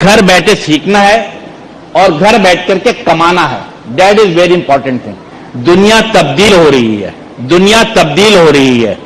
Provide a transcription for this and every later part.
घर बैठे सीखना है और घर बैठ करके कमाना है। That is very important thing. दुनिया तब्दील हो रही है, दुनिया तब्दील हो रही है।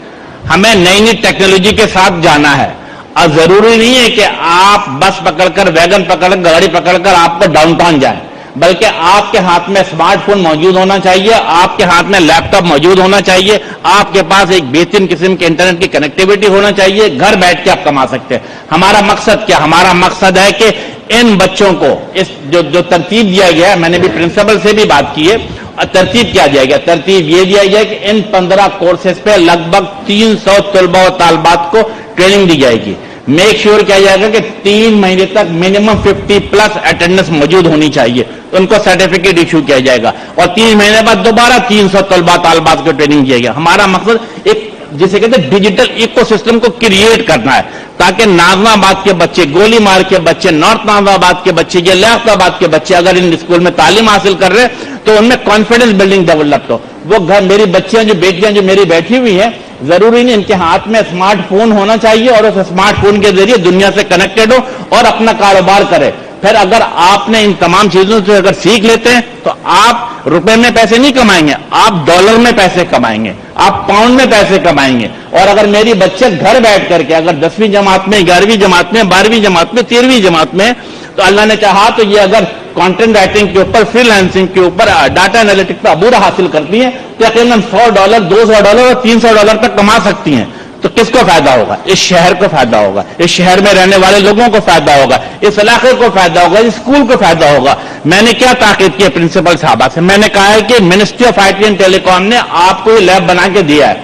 हमें नई नई टेक्नोलॉजी के साथ जाना है। और जरूरी नहीं है कि आप बस पकड़कर, वैगन पकड़कर, गाड़ी पकड़कर आपको डाउनटाउन जाए, बल्कि आपके हाथ में स्मार्टफोन मौजूद होना चाहिए, आपके हाथ में लैपटॉप मौजूद होना चाहिए, आपके पास एक बेहतरीन किस्म के इंटरनेट की कनेक्टिविटी होना चाहिए। घर बैठ के आप कमा सकते हैं। हमारा मकसद क्या? हमारा मकसद है कि इन बच्चों को इस जो तरतीब दिया गया है, मैंने भी प्रिंसिपल से भी बात की है, तरतीब क्या दिया गया? तरतीब ये दिया गया कि इन 15 कोर्सेज पे लगभग 300 तलबा व तालबात को ट्रेनिंग दी जाएगी। मेक श्योर किया जाएगा कि 3 महीने तक मिनिमम 50+ अटेंडेंस मौजूद होनी चाहिए, उनको सर्टिफिकेट इशू किया जाएगा और 3 महीने बाद दोबारा 300 तलबा तालबात को ट्रेनिंग दिया गया। हमारा मकसद एक जिसे कहते हैं डिजिटल इकोसिस्टम को क्रिएट करना है, ताकि नाजमाबाद के बच्चे, गोलीमार के बच्चे, नॉर्थ नाजमाबाद के बच्चे, ये लियाकताबाद के बच्चे अगर इन स्कूल में तालीम हासिल कर रहे हैं तो उनमें कॉन्फिडेंस बिल्डिंग डेवलप हो। वो घर, मेरी बच्चियां जो बेटियां जो मेरी बैठी हुई हैं, जरूरी नहीं इनके हाथ में स्मार्टफोन होना चाहिए और उस स्मार्टफोन के जरिए दुनिया से कनेक्टेड हो और अपना कारोबार करे। फिर अगर आपने इन तमाम चीजों से अगर सीख लेते हैं तो आप रुपए में पैसे नहीं कमाएंगे, आप डॉलर में पैसे कमाएंगे, आप पाउंड में पैसे कमाएंगे। और अगर मेरी बच्चे घर बैठ करके अगर 10वीं जमात में, 11वीं जमात में, 12वीं जमात में, 13वीं जमात में, तो अल्लाह ने चाहा तो ये अगर कंटेंट राइटिंग के ऊपर, फ्रीलांसिंग के ऊपर, डाटा एनालिटिक्स पर अबूरा हासिल करती हैं तो यकीनन $100, $200 और $300 तक कमा सकती हैं। तो किसको फायदा होगा? इस शहर को फायदा होगा, इस शहर में रहने वाले लोगों को फायदा होगा, इस इलाके को फायदा होगा, इस स्कूल को फायदा होगा। मैंने क्या ताकीद की प्रिंसिपल साहबा से? मैंने कहा है कि ministry of IT and telecom ने आपको ये लैब बना के दिया है,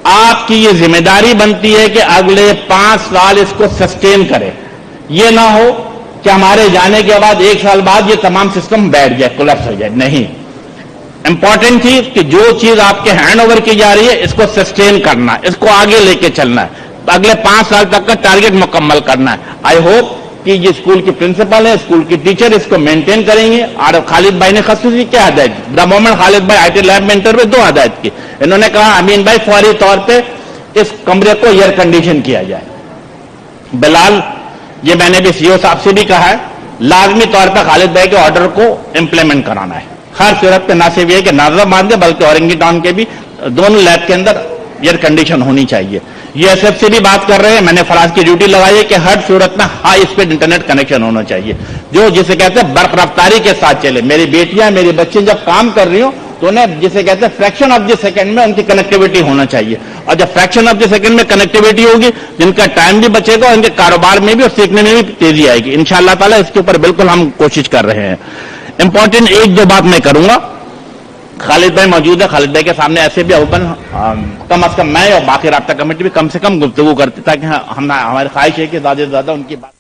आपकी ये जिम्मेदारी बनती है कि अगले 5 साल इसको सस्टेन करें। ये ना हो कि हमारे जाने के बाद 1 साल बाद ये तमाम सिस्टम बैठ जाए, कोलैप्स हो जाए। नहीं, इंपॉर्टेंट थी कि जो चीज आपके हैंड ओवर की जा रही है इसको सस्टेन करना है, इसको आगे लेके चलना है, अगले 5 साल तक का टारगेट मुकम्मल करना है। आई होप कि ये स्कूल की प्रिंसिपल है, स्कूल की टीचर इसको मेंटेन करेंगे। और खालिद भाई ने खसूसी क्या हदायत की? द मोमेंट खालिद भाई IT लैब में इंटरव्यू 2 हदायत की। इन्होंने कहा अमीन भाई फौरी तौर पर इस कमरे को एयर कंडीशन किया जाए। बिलाल, ये मैंने भी CEO साहब से भी कहा है, लाजमी तौर पर खालिद भाई के ऑर्डर को इंप्लीमेंट कराना है। हर सूरत पे ना सिर्फ ये कि नाजराबाद में बल्कि औरंगी टाउन के भी दोनों लैब के अंदर एयर कंडीशन होनी चाहिए। ये SF से भी बात कर रहे हैं, मैंने फराज की ड्यूटी लगाई है कि हर सूरत में हाई स्पीड इंटरनेट कनेक्शन होना चाहिए, जो जिसे कहते हैं बर्फ रफ्तारी के साथ चले। मेरी बेटियां, मेरी बच्चे जब काम कर रही हो तो उन्हें जिसे कहते हैं फ्रैक्शन ऑफ द सेकंड में उनकी कनेक्टिविटी होना चाहिए। और जब फ्रैक्शन ऑफ द सेकंड में कनेक्टिविटी होगी, जिनका टाइम भी बचेगा और उनके कारोबार में भी और सीखने में भी तेजी आएगी। इंशाअल्लाह ताला इसके ऊपर बिल्कुल हम कोशिश कर रहे हैं। इंपॉर्टेंट 1-2 बात मैं करूंगा। खालिद भाई मौजूद है, खालिद भाई के सामने ऐसे भी ओपन कम अज कम मैं और बाकी राब्ता कमेटी भी कम से कम गुफ्तगू करती, ताकि हमारी ख्वाहिश है कि ज्यादा से ज्यादा उनकी बात